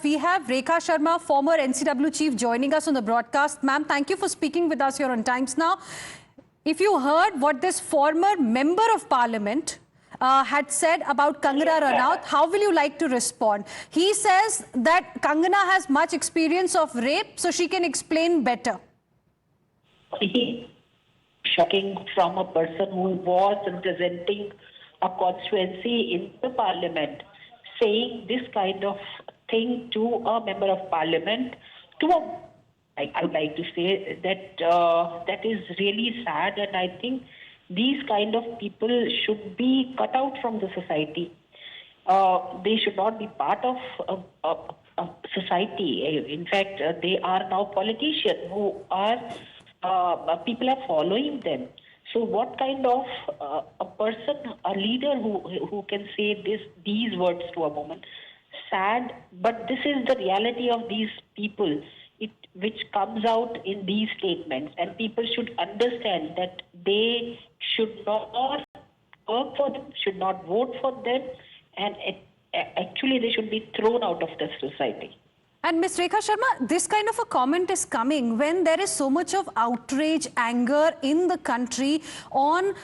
We have Rekha Sharma, former NCW chief, joining us on the broadcast. Ma'am, thank you for speaking with us here on Times Now. If you heard what this former member of parliament had said about Kangana Ranaut, how will you like to respond? He says that Kangana has much experience of rape, so she can explain better. Shocking from a person who was representing a constituency in the parliament, saying this kind of thing to a member of parliament, I would like to say that that is really sad, and I think these kind of people should be cut out from the society. They should not be part of society. In fact, they are now politicians who are, people are following them. So what kind of a person, a leader who can say these words to a woman? Sad, but this is the reality of these people, which comes out in these statements, and people should understand that they should not work for them, should not vote for them, and actually they should be thrown out of the society. And Ms. Rekha Sharma, this kind of a comment is coming when there is so much of outrage, anger in the country on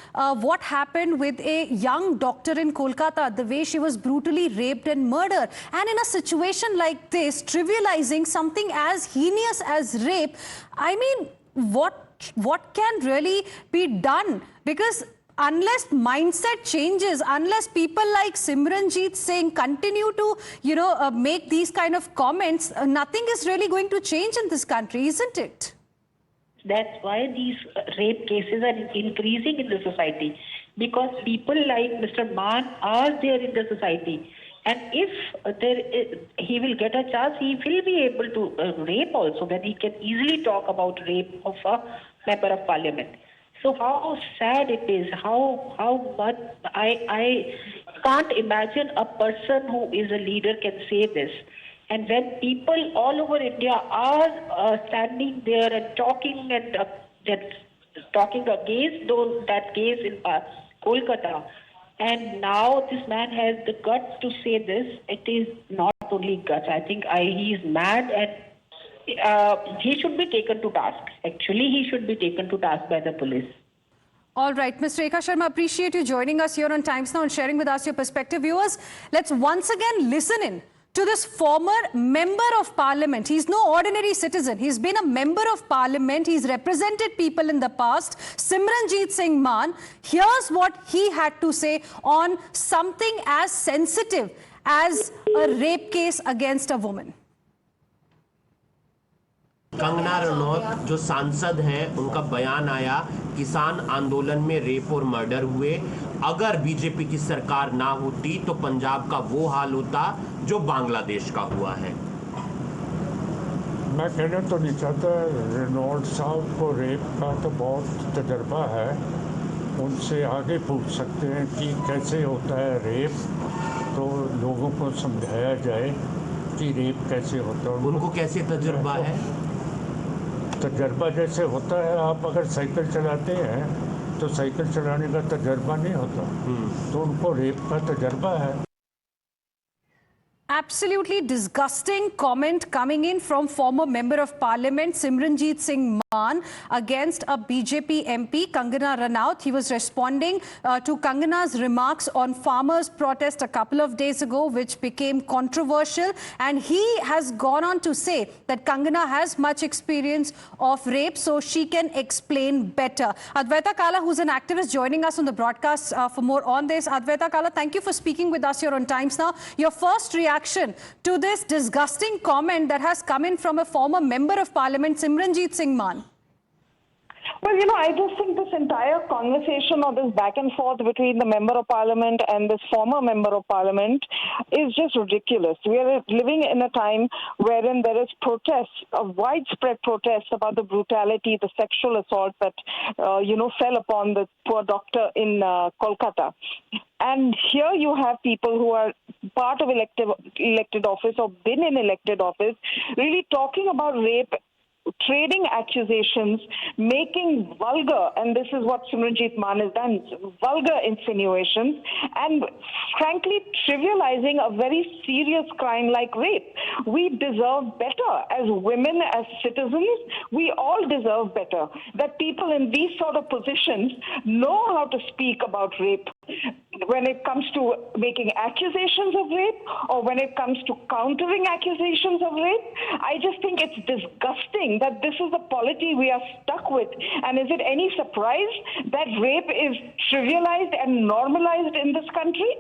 what happened with a young doctor in Kolkata, the way she was brutally raped and murdered. And in a situation like this, trivializing something as heinous as rape, I mean, what can really be done? Because unless mindset changes, unless people like Simranjeet Singh continue to, make these kind of comments, nothing is really going to change in this country, isn't it? That's why these rape cases are increasing in the society, because people like Mr. Maan are there in the society. And if he will get a chance, he will be able to rape also, then he can easily talk about rape of a member of parliament. So how sad it is, how much, I can't imagine a person who is a leader can say this. And when people all over India are standing there and talking talking against that case in Kolkata, and now this man has the guts to say this, it is not only guts. I think he is mad, and he should be taken to task. Actually, he should be taken to task by the police. All right, Ms. Rekha Sharma, appreciate you joining us here on Times Now and sharing with us your perspective. Viewers, let's once again listen in to this former member of parliament. He's no ordinary citizen. He's been a member of parliament. He's represented people in the past. Simranjeet Singh Maan. Here's what he had to say on something as sensitive as a rape case against a woman. Kangana Ranaut जो सांसद हैं, उनका बयान आया, किसान आंदोलन में rape और मर्डर हुए। अगर बीजेपी की सरकार ना होती तो पंजाब का वो हाल होता जो बांग्लादेश का हुआ है। मैं कहना तो नहीं चाहता, रनौत साहब को रेप का तो बहुत तजर्बा है, उनसे आगे पूछ सकते हैं कि कैसे होता है रेप, तो लोगों को समझाया जाए कि रेप कैसे होता है। उनको कैसे तजर्बा है? तजर्बा जैसे होता है, आप अगर साइकिल चलाते हैं तो साइकिल चलाने का तजर्बा नहीं होता, तो उनको रेप का तजर्बा है। Absolutely disgusting comment coming in from former member of parliament Simranjeet Singh Maan against a BJP MP Kangana Ranaut. He was responding to Kangana's remarks on farmers' protest a couple of days ago, which became controversial, and he has gone on to say that Kangana has much experience of rape, so she can explain better. Advaita Kala, who's an activist, joining us on the broadcast for more on this. Advaita Kala, thank you for speaking with us here on Times Now. Your first reaction to this disgusting comment that has come in from a former member of parliament, Simranjeet Singh Maan? Well, I just think this entire conversation or this back and forth between the member of parliament and this former member of parliament is just ridiculous. We are living in a time wherein there is protests, widespread protests about the brutality, the sexual assault that, fell upon the poor doctor in Kolkata. And here you have people who are part of elected office or been in elected office really talking about rape trading accusations, making vulgar, and this is what Simranjeet Maan has done, vulgar insinuations, and frankly trivializing a very serious crime like rape. We deserve better as women, as citizens. We all deserve better. That people in these sort of positions know how to speak about rape when it comes to making accusations of rape or when it comes to countering accusations of rape. I just think it's disgusting that this is the polity we are stuck with. And is it any surprise that rape is trivialized and normalized in this country?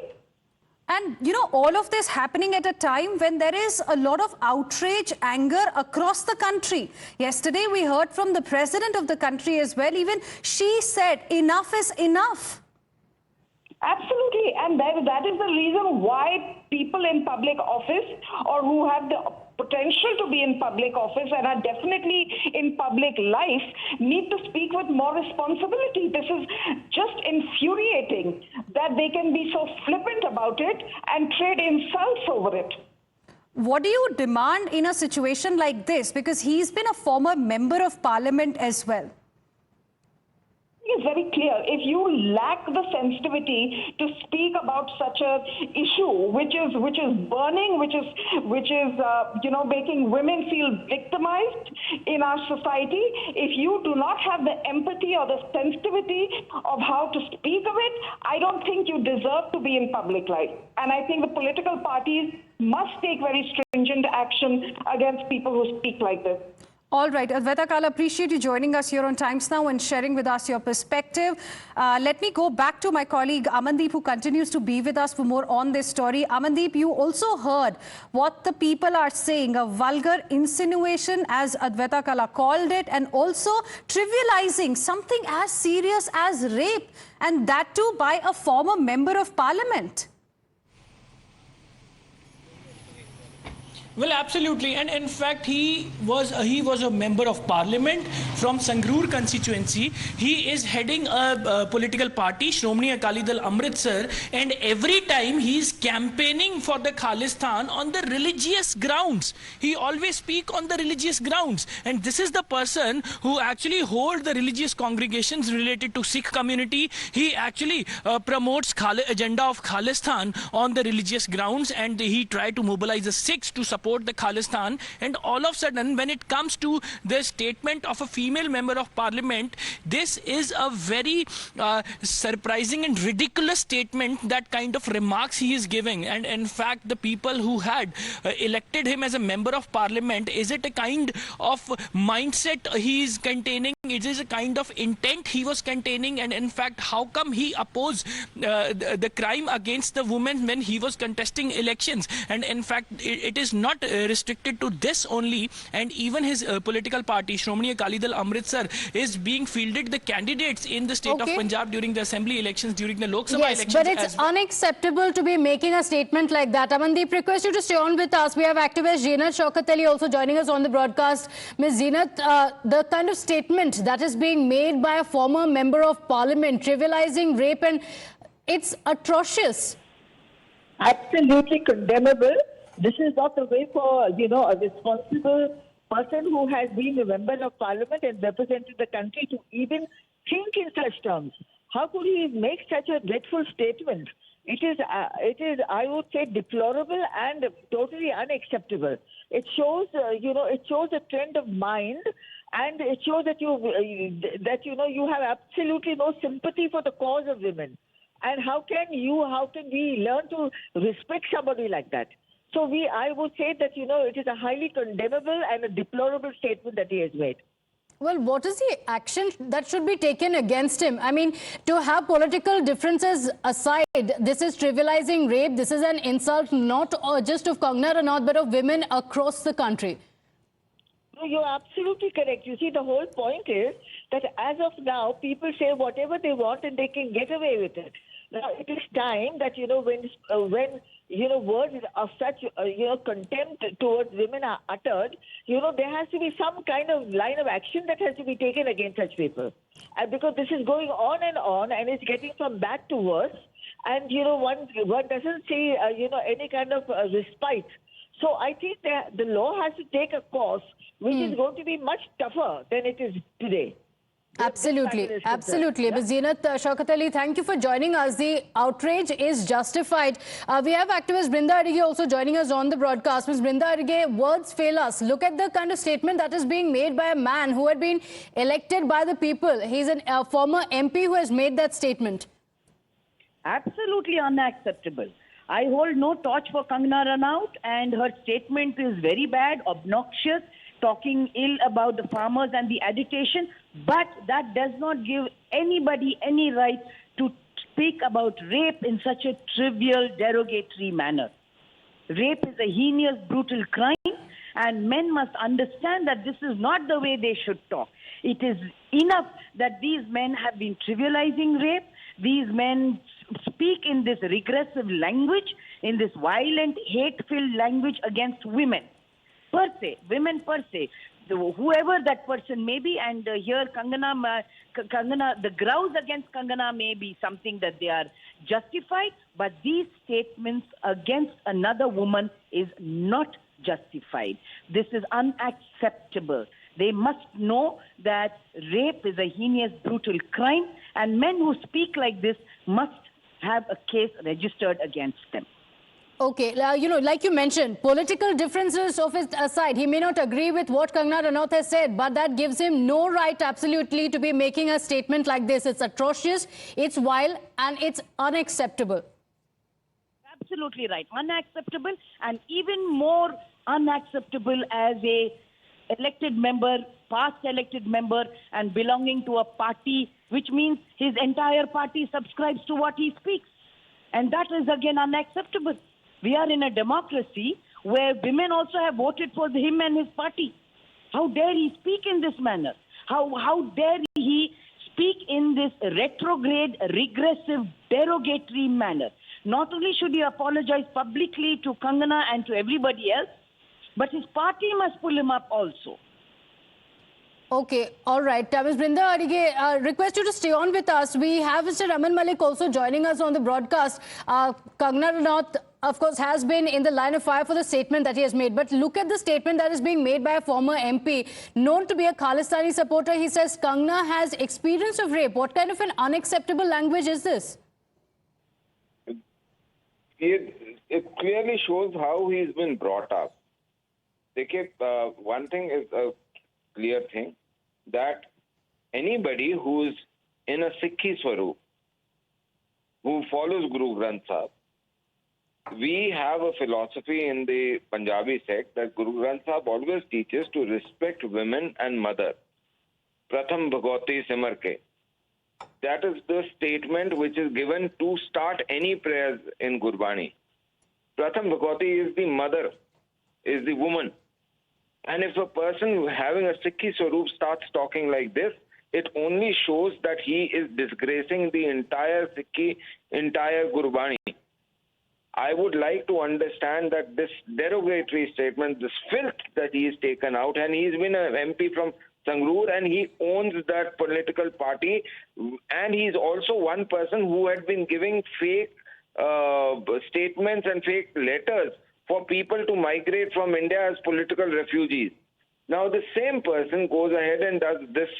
And, you know, all of this happening at a time when there is a lot of outrage, anger across the country. Yesterday, we heard from the president of the country as well. Even she said, enough is enough. Absolutely, and that is the reason why people in public office or who have the potential to be in public office and are definitely in public life need to speak with more responsibility. This is just infuriating that they can be so flippant about it and trade insults over it. What do you demand in a situation like this? Because he's been a former member of parliament as well. It's very clear. If you lack the sensitivity to speak about such a issue, which is burning, which is making women feel victimized in our society, if you do not have the empathy or the sensitivity of how to speak of it, I don't think you deserve to be in public life. And I think the political parties must take very stringent action against people who speak like this. All right, Adwaita Kala, appreciate you joining us here on Times Now and sharing with us your perspective. Let me go back to my colleague Amandeep, who continues to be with us for more on this story. Amandeep, you also heard what the people are saying, a vulgar insinuation, as Adwaita Kala called it, and also trivializing something as serious as rape, and that too by a former member of parliament. Well, absolutely, and in fact, he was a member of parliament from Sangrur constituency. He is heading a political party, Shromani Akali Dal Amritsar, and every time he is campaigning for the Khalistan on the religious grounds. He always speak on the religious grounds, and this is the person who actually hold the religious congregations related to Sikh community. He actually promotes agenda of Khalistan on the religious grounds, and he tried to mobilize the Sikhs to support the Khalistan. And all of a sudden, when it comes to the statement of a female member of parliament, this is a very surprising and ridiculous statement, that kind of remarks he is giving. And in fact, the people who had elected him as a member of parliament, is it a kind of mindset he is containing? It is a kind of intent he was containing. And in fact, how come he opposed the crime against the women when he was contesting elections? And in fact, it is not restricted to this only, and even his political party, Shromani Akali Dal Amritsar, is being fielded the candidates in the state of Punjab during the assembly elections, during the Lok Sabha elections. But it's unacceptable to be making a statement like that. Amandeep, request you to stay on with us. We have activist Zeenat Shaukat Ali also joining us on the broadcast. Ms. Zeenat, the kind of statement that is being made by a former member of parliament, trivializing rape, and it's atrocious. Absolutely condemnable. This is not the way for, a responsible person who has been a member of parliament and represented the country to even think in such terms. How could he make such a dreadful statement? It is, I would say, deplorable and totally unacceptable. It shows, it shows a trend of mind, and it shows that you have absolutely no sympathy for the cause of women. And how can we learn to respect somebody like that? So I would say that, it is a highly condemnable and a deplorable statement that he has made. Well, what is the action that should be taken against him? I mean, to have political differences aside, this is trivializing rape. This is an insult not just of Kangana Ranaut, but of women across the country. No, you're absolutely correct. You see, the whole point is that as of now, people say whatever they want and they can get away with it. Now, it is time that, when words of such, contempt towards women are uttered, there has to be some kind of line of action that has to be taken against such people. And because this is going on and it's getting from bad to worse, and, one doesn't see, any kind of respite So I think that the law has to take a course which is going to be much tougher than it is today. Absolutely, This absolutely. yeah. Ms. Zeenat Shaukat Ali, thank you for joining us. The outrage is justified. We have activist Brinda Adige also joining us on the broadcast. Ms. Brinda Adige, words fail us. Look at the kind of statement that is being made by a man who had been elected by the people. He's a former MP who has made that statement. Absolutely unacceptable. I hold no torch for Kangana Ranaut, and her statement is very bad, obnoxious, talking ill about the farmers and the agitation, but that does not give anybody any right to speak about rape in such a trivial, derogatory manner. Rape is a heinous, brutal crime, and men must understand that this is not the way they should talk. It is enough that these men have been trivializing rape. These men speak in this regressive language, in this violent, hate-filled language against women, per se, women per se, whoever that person may be. And here Kangana, the grouse against Kangana may be something that they are justified, but these statements against another woman is not justified. This is unacceptable. They must know that rape is a heinous, brutal crime, and men who speak like this must have a case registered against them. Okay, like you mentioned, political differences of his aside, he may not agree with what Kangana Ranaut has said, but that gives him no right absolutely to be making a statement like this. It's atrocious, it's vile, and it's unacceptable. Absolutely right. Unacceptable, and even more unacceptable as a elected member, past elected member, and belonging to a party, which means his entire party subscribes to what he speaks. And that is again unacceptable. We are in a democracy where women also have voted for him and his party. How dare he speak in this manner? How dare he speak in this retrograde, regressive, derogatory manner? Not only should he apologize publicly to Kangana and to everybody else, but his party must pull him up also. Okay, all right. Ms. Brinda Adige, request you to stay on with us. We have Mr. Raman Malik also joining us on the broadcast. Kangana Ranaut, of course, has been in the line of fire for the statement that he has made. But look at the statement that is being made by a former MP, known to be a Khalistani supporter. He says Kangana has experience of rape. What kind of an unacceptable language is this? It clearly shows how he's been brought up. One thing is a clear thing, that anybody who's in a Sikhi Swaroop, who follows Guru Granth Sahib, we have a philosophy in the Punjabi sect that Guru Granth Sahib always teaches to respect women and mother. Pratham Bhagavati Simar ke. That is the statement which is given to start any prayers in Gurbani. Pratham Bhagavati is the mother, is the woman. And if a person having a Sikhi Swaroop starts talking like this, it only shows that he is disgracing the entire Sikhi, entire Gurbani. I would like to understand that this derogatory statement, this filth that he has taken out, and he's been an MP from Sangrur and he owns that political party, and he's also one person who had been giving fake statements and fake letters for people to migrate from India as political refugees. Now the same person goes ahead and does this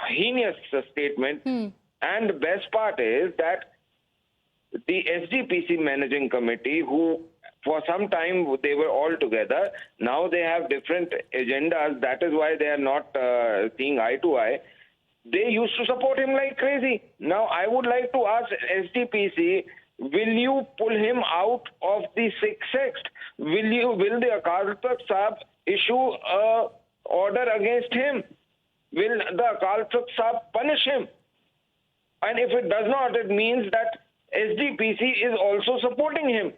heinous statement. And the best part is that the SGPC managing committee, who for some time they were all together, now they have different agendas. That is why they are not seeing eye to eye. They used to support him like crazy. Now I would like to ask SGPC, will you pull him out of the Sikh sect? Will the Akal Takht Sahib issue a order against him? Will the Akal Takht Sahib punish him? And if it does not, it means that SGPC is also supporting him.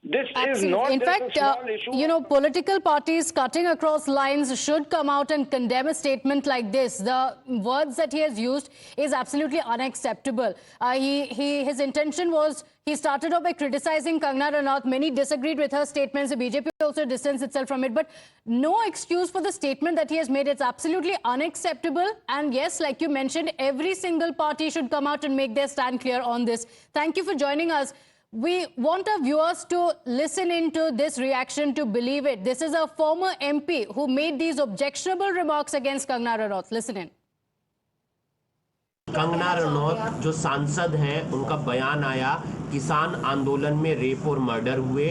This is not in fact, a small issue. Political parties cutting across lines should come out and condemn a statement like this. The words that he has used is absolutely unacceptable. His intention was, he started off by criticizing Kangana Ranaut. Many disagreed with her statements. The BJP also distanced itself from it. But no excuse for the statement that he has made. It's absolutely unacceptable. And yes, like you mentioned, every single party should come out and make their stand clear on this. Thank you for joining us. We want our viewers to listen into this reaction to believe it. This is a former MP who made these objectionable remarks against Kangana Ranaut. Listen in. Kangana Ranaut जो सांसद हैं उनका बयान आया, किसान आंदोलन में rape और मर्डर हुए,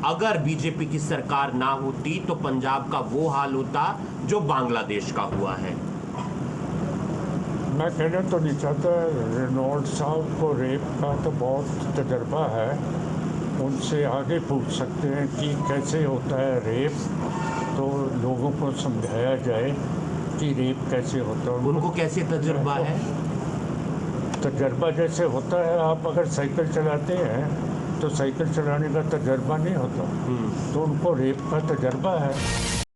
अगर बीजेपी की सरकार ना होती तो पंजाब का वो हाल होता जो बांग्लादेश का हुआ है। मैं कहना तो नहीं चाहता, रेनॉल्ड साहब को रेप का तो बहुत तजर्बा है, उनसे आगे पूछ सकते हैं कि कैसे होता है रेप, तो लोगों को समझाया जाए कि रेप कैसे होता है। उनको कैसे तजुर्बा है? तजर्बा जैसे होता है, आप अगर साइकिल चलाते हैं तो साइकिल चलाने का तजर्बा नहीं होता, तो उनको रेप का तजर्बा है।